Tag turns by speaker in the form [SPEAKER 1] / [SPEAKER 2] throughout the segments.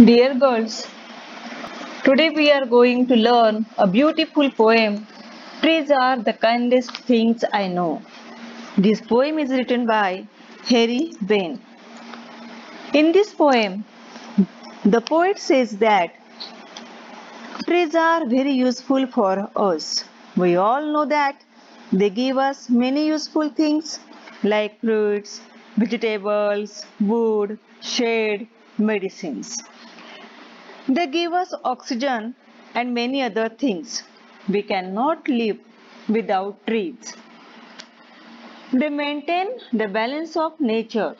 [SPEAKER 1] Dear girls, today we are going to learn a beautiful poem. Trees are the kindest things I know. This poem is written by Harry Bain. In this poem, the poet says that trees are very useful for us. We all know that they give us many useful things like fruits, vegetables, wood, shade, medicines. They give us oxygen and many other things. We cannot live without trees. They maintain the balance of nature.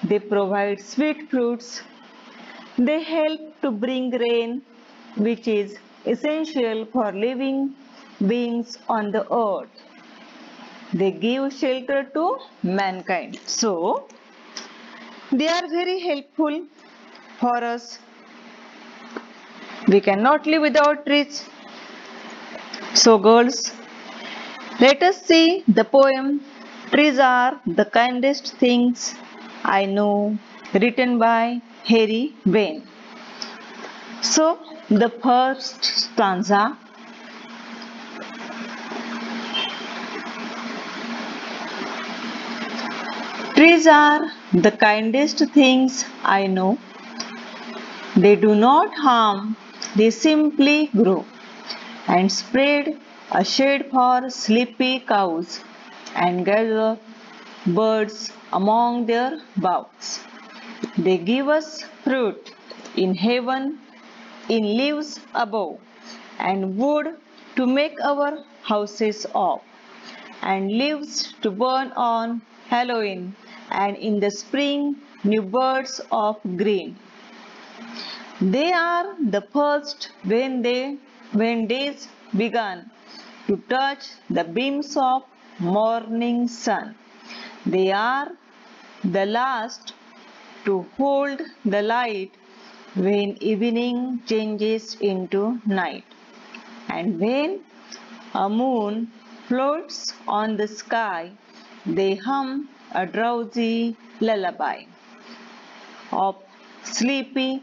[SPEAKER 1] They provide sweet fruits. They help to bring rain, which is essential for living beings on the earth. They give shelter to mankind. So, they are very helpful for us. We cannot live without trees. So girls, let us see the poem Trees Are the Kindest Things I Know, written by Harry Bain. So the first stanza. Trees are the kindest things I know. They do not harm, they simply grow and spread a shade for sleepy cows and gather birds among their boughs. They give us fruit in heaven, in leaves above, and wood to make our houses of, and leaves to burn on Halloween, and in the spring new birds of green. They are the first when days began to touch the beams of morning sun. They are the last to hold the light when evening changes into night. And when a moon floats on the sky, they hum a drowsy lullaby of sleepy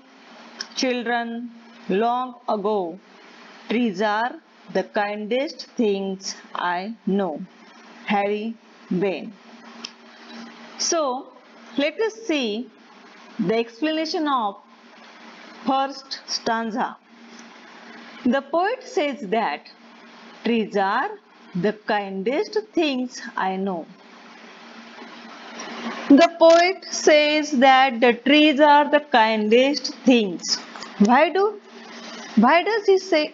[SPEAKER 1] children long ago. Trees are the kindest things I know. Harry Bain. So, let us see the explanation of first stanza. The poet says that trees are the kindest things I know. The poet says that the trees are the kindest things. Why does he say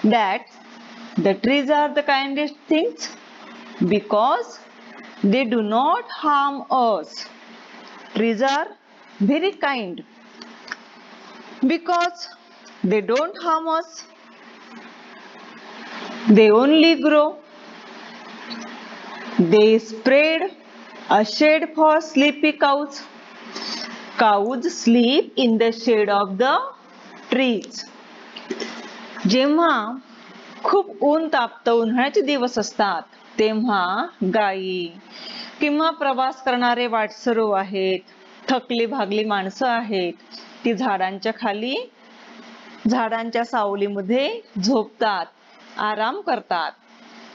[SPEAKER 1] that the trees are the kindest things? Because they do not harm us. Trees are very kind because they don't harm us. They only grow. They spread a shade for sleepy cows. Cows sleep in the shade of the trees. जेव्हा खूप ऊन तापतं, उन्हाळ्याचे दिवस असतात, तेव्हा गायी किंवा प्रवास करणारे वाटसरू आहेत, थकली भागली माणसं आहेत, ती झाडांच्या खाली झाडांच्या सावलीमध्ये झोपतात, आराम करतात.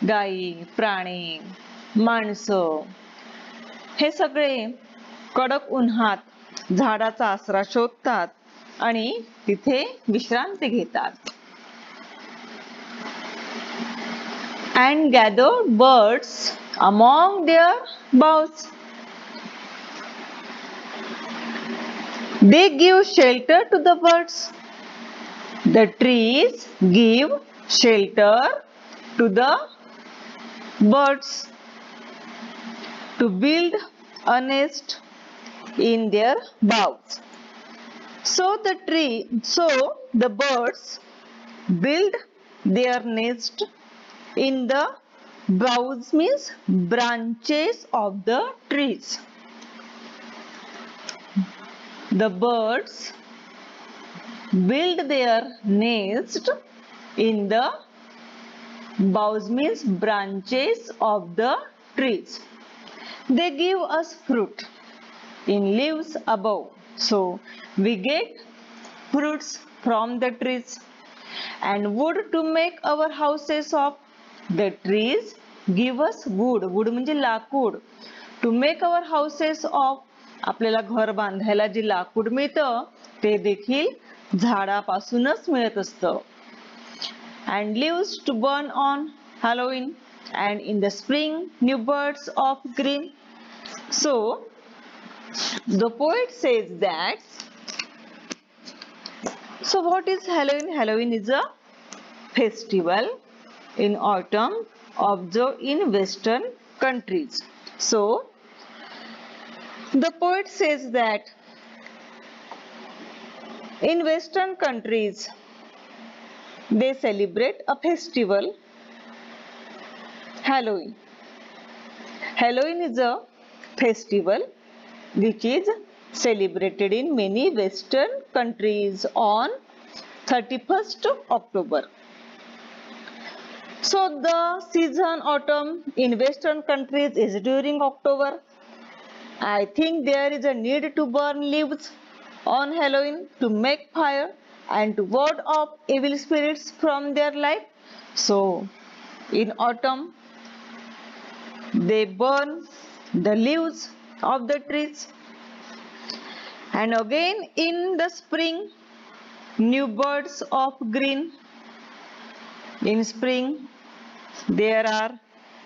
[SPEAKER 1] गायी, प्राणी, माणसं हे सगळे कडक उन्हात झाडाचा आसरा शोधतात आणि तिथे विश्रांती घेतात. And gathered birds among their boughs. They give shelter to the birds. The trees give shelter to the birds to build a nest in their boughs. So the birds build their nest in the boughs, means branches of the trees. The birds build their nest in the boughs, means branches of the trees. They give us fruit in leaves above So we get fruits from the trees and wood to make our houses of. The trees give us wood. wood म्हणजे लाकूड. To make our houses of. आपल्याला घर बांधायला जे लाकूड मिळतं ते देखील झाडापासूनच मिळत असतं. And leaves to burn on Halloween, and in the spring new birds of green. So the poet says that, so what is Halloween? Halloween is a festival in autumn observed in western countries. So the poet says that in western countries they celebrate a festival, Halloween. Halloween is a festival which is celebrated in many western countries on 31st October. So the season autumn in western countries is during October. I think there is a need to burn leaves on Halloween to make fire and to ward off evil spirits from their life. So in autumn they burn the leaves of the trees, and again in the spring new birds of green. In spring there are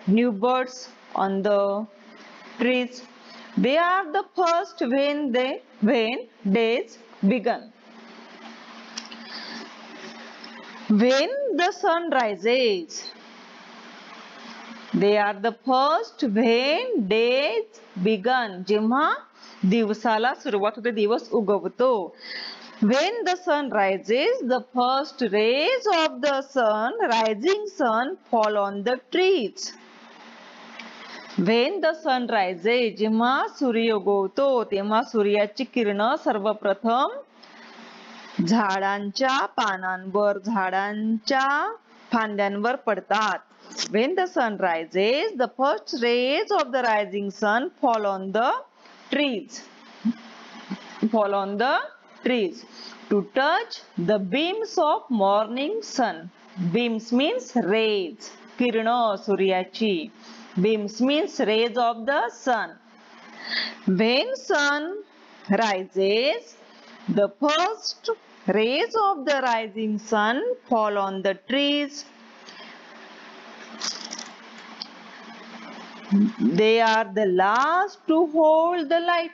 [SPEAKER 1] new birds on the trees. They are the first when days begin. When the sun rises, they are the first when days begun. जेव्हा दिवसाला सुरुवात होते, दिवस उगवतो. When the sun rises, the first rays of the sun, rising sun, fall on the trees. When the sun rises, जेव्हा सूर्य उगवतो तेव्हा सूर्याची किरणं सर्वप्रथम झाडांच्या पानांवर, झाडांच्या फांद्यांवर पडतात. When the sun rises, the first rays of the rising sun fall on the trees. Fall on the trees to touch the beams of morning sun. Beams means rays. किरणं सूर्याची. Beams means rays of the sun. When sun rises, the first rays of the rising sun fall on the trees. They are the last to hold the light.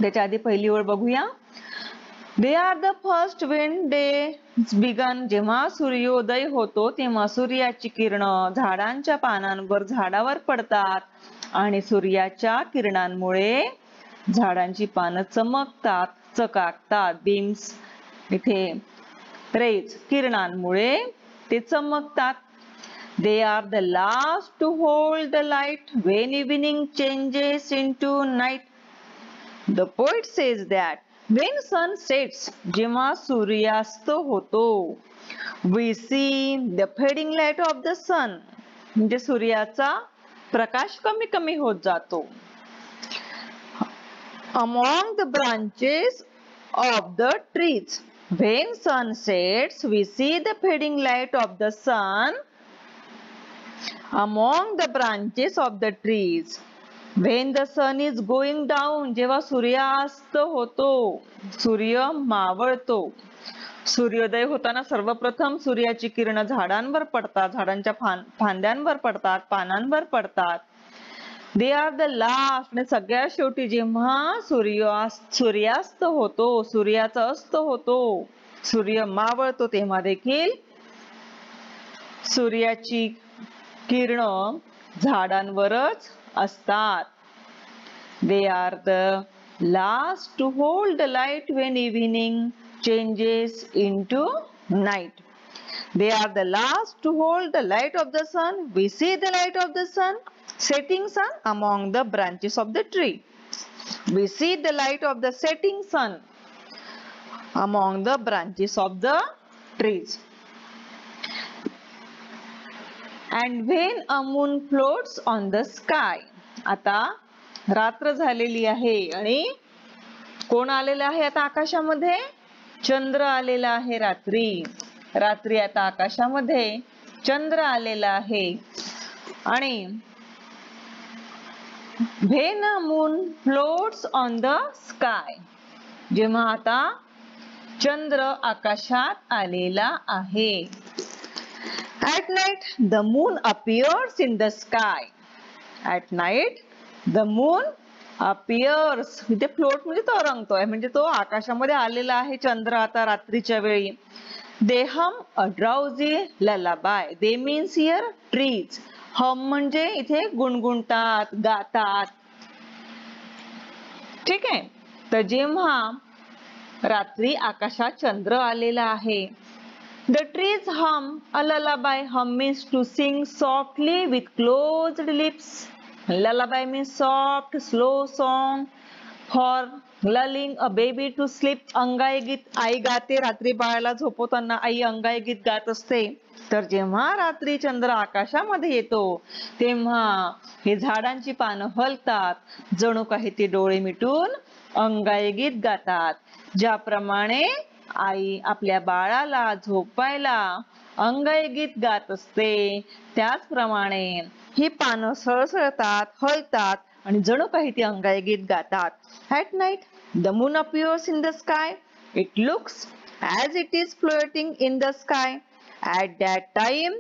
[SPEAKER 1] त्याच्या आधी पहिली ओळ बघूया. They are the first when days begun. जेव्हा सूर्योदय होतो तेव्हा सूर्याची किरणं झाडांच्या पानांवर, झाडावर पडतात आणि सूर्याच्या किरणांमुळे झाडांची पानं चमकतात, चकाकतात. बीम्स इथे रेज, किरणांमुळे ते चमकतात. They are the last to hold the light when evening changes into night. The poet says that when sun sets, जेव्हा सूर्यास्त होतो, we see the fading light of the sun. म्हणजे सूर्याचा प्रकाश कमी कमी होत जातो. Among the branches of the trees. When sun sets, we see the fading light of the sun among the branches of the trees. When the sun is going down, जेव्हा सूर्यास्त होतो, सूर्य मावळतो. सूर्योदय होताना सर्वप्रथम सूर्याची किरण झाडांवर पडतात, झाडांच्या फांद्यांवर पडतात, पानांवर पडतात. They are the last. आणि सगळ्यात शेवटी जेव्हा सूर्यास्त होतो, सूर्याचा अस्त होतो, सूर्य मावळतो तेव्हा देखील सूर्याची किरण झाडांवरच असतात. They are the last to hold the light when evening changes into night. They are the last to hold the light of the sun. We see the light of the sun, setting sun among the branches of the tree. We see the light of the setting sun among the branches of the trees. And when a moon floats on the sky. आता रात्र झालेली आहे आणि कोण आलेलं आहे आता आकाशामध्ये? चंद्र आलेला आहे रात्री. रात्री आता आकाशामध्ये चंद्र आलेला आहे. आणि when a moon floats on the sky, जेव्हा आता चंद्र आकाशात आलेला आहे. At night the moon appears in the sky. At night the moon appears. इथे फ्लोट म्हणजे तरंगतोय, म्हणजे तो आकाशामध्ये आलेला आहे चंद्र आता रात्रीच्या वेळी. They hum a drowsy lullaby. They means here trees. Hum म्हणजे इथे गुणगुणतात, गातात. ठीक आहे. तर जेव्हा रात्री आकाशात चंद्र आलेला आहे, the trees hum a lullaby. Hum means to sing softly with closed lips. Lullaby means soft, slow song for lulling a baby to sleep. अंगाई गीत आई गाते रात्री बाळाला झोपवताना. आई अंगाई गीत गात असते. तर जेव्हा रात्री चंद्र आकाशामध्ये येतो तेव्हा हे झाडांची पानं हलतात, जणू काही ते डोळे मिटून अंगाई गीत गातात. ज्याप्रमाणे आई आपल्या बाळाला झोपायला अंगाई गीत गात असते, त्याचप्रमाणे ही पानं सळसळतात, हलतात आणि जणू काही ती अंगाई गीत गातात. At night the moon appears in the sky. It looks as it is floating in the sky. At that time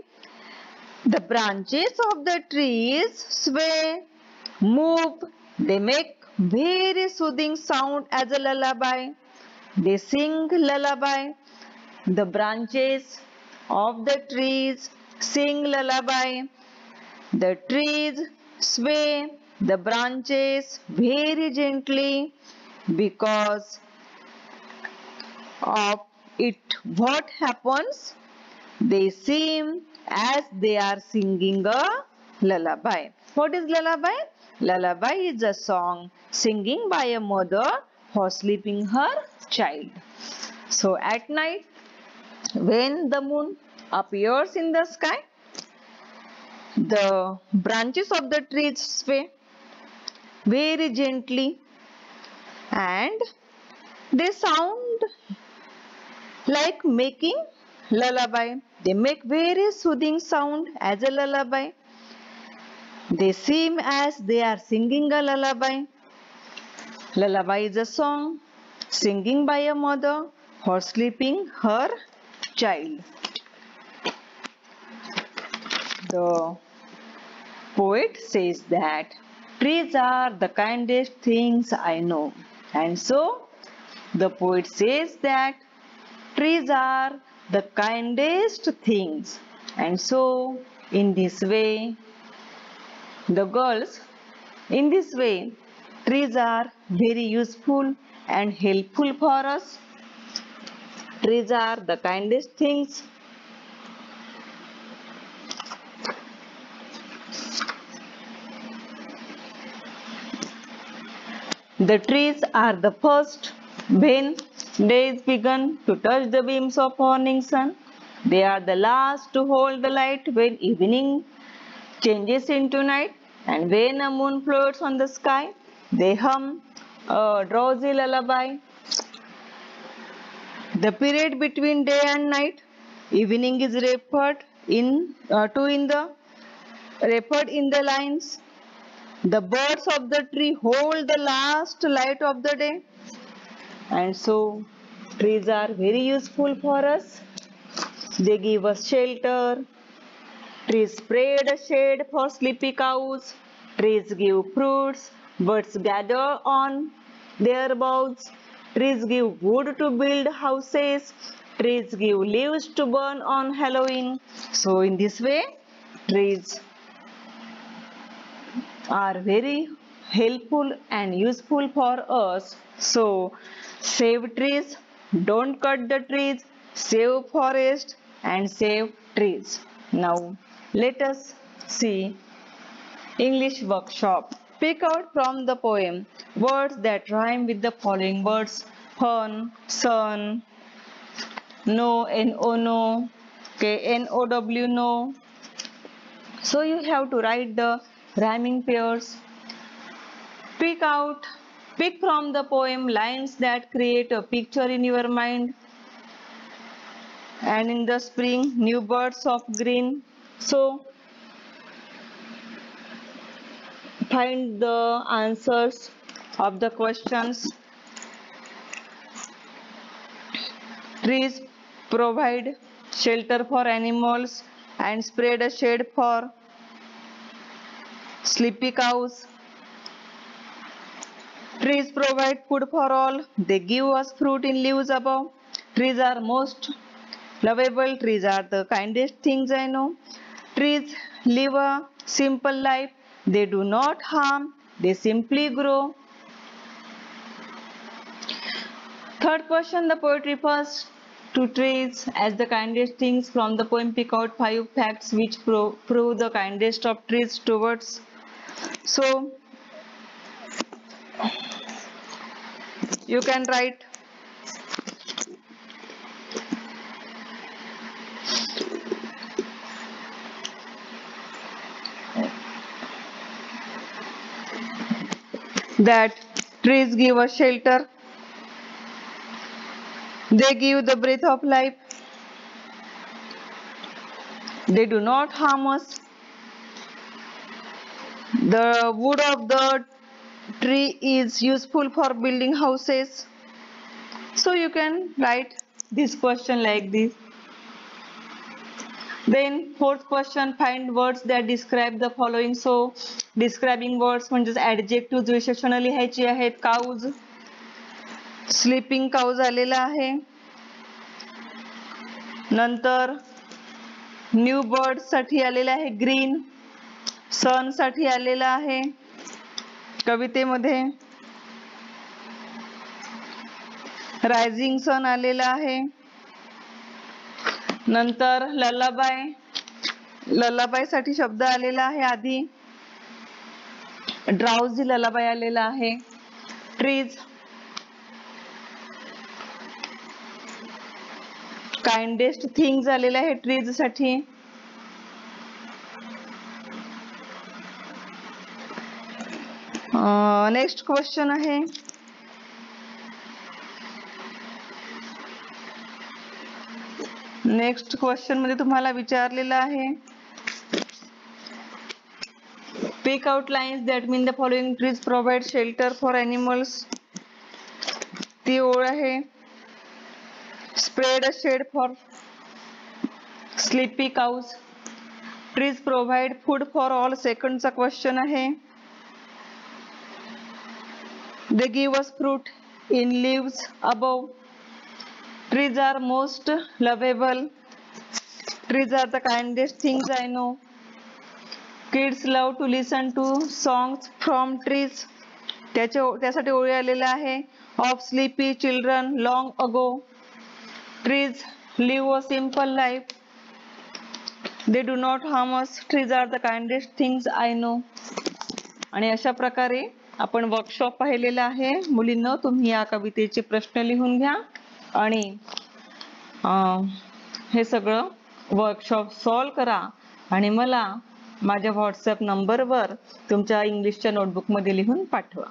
[SPEAKER 1] the branches of the trees sway, move. They make very soothing sound as a lullaby. They sing lullaby. The branches of the trees sing lullaby. The trees sway the branches very gently. Because of it, what happens? They seem as they are singing a lullaby. What is lullaby? Lullaby is a song singing by a mother for sleeping her child. So at night, when the moon appears in the sky, the branches of the trees sway very gently and they sound like making lullaby. They make very soothing sound as a lullaby. They seem as they are singing a lullaby. Lullaby is a song singing by a mother for sleeping her child. The poet says that trees are the kindest things I know. And so the poet says that trees are the kindest things. And so in this way, the girls, in this way, trees are very useful and helpful for us. Trees are the kindest things. The trees are the first when days begin to touch the beams of morning sun. They are the last to hold the light when evening changes into night. And when a moon floats on the sky, they hum a drowsy lullaby. The period between day and night, evening is referred in the lines. The birds of the tree hold the last light of the day. And so trees are very useful for us. They give us shelter. Trees spread a shade for sleepy cows. Trees give fruits. Birds gather on their boughs. Trees give wood to build houses. Trees give leaves to burn on Halloween. So in this way, trees are very helpful and useful for us. So save trees, don't cut the trees, save forest and save trees. Now let us see English workshop. Pick out from the poem words that rhyme with the following words: fun, sun, no, N-O, no, K-N-O-W, no. So you have to write the rhyming pairs. Pick out Pick from the poem lines that create a picture in your mind. And in the spring, new birds of green. So, find the answers of the questions. Trees provide shelter for animals and spread a shade for sleepy cows. Trees provide food for all. They give us fruit in leaves above. Trees are most lovable. Trees are the kindest things I know. Trees live a simple life. They do not harm. They simply grow. Third question, the poet refers to trees as the kindest things. From the poem, pick out 5 facts which prove the kindest of trees towards. So, you can write that trees give us shelter. They give the breath of life. They do not harm us. The wood of the tree is useful for building houses. So you can write this question like this. Then fourth question, find words that describe the following. So describing words म्हणजे adjectives विशेषण लिहायची आहेत. cows, sleeping cows आलेला आहे. नंतर new bird साठी आलेला आहे ग्रीन. सन साठी आलेला आहे कवितेमध्ये. रायझिंग सन आलेला आहे. नंतर ललाबाय, ललाबाय साठी शब्द आलेला आहे आधी. ड्राउजी ललाबाय आलेला आहे. ट्रीज, काइंडेस्ट थिंग्स आलेले आहे ट्रीज साठी. नेक्स्ट क्वेश्चन आहे नेक्स्ट क्वेश्चन मध्ये तुम्हाला विचारलेलं आहे pick out lines that mean the following trees provide shelter for animals. ती ओळ आहे. Spread a shade for sleepy cows. Trees provide food for all. सेकंडचा क्वेश्चन आहे they give us fruit in leaves above. Trees are most lovable. Trees are the kindest things I know. Kids love to listen to songs from trees. त्यासाठी ओळी आलेला आहे of sleepy children long ago. Trees live a simple life. They do not harm us. Trees are the kindest things I know. आणि अशा प्रकारे आपण workshop पाहिलेला आहे. मुलींनो, तुम्ही या कवितेचे प्रश्न लिहून घ्या आणि हे सगळं वर्कशॉप सॉल्व करा आणि मला माझ्या व्हॉट्सअप नंबरवर तुमच्या इंग्लिशच्या नोटबुक मध्ये लिहून पाठवा.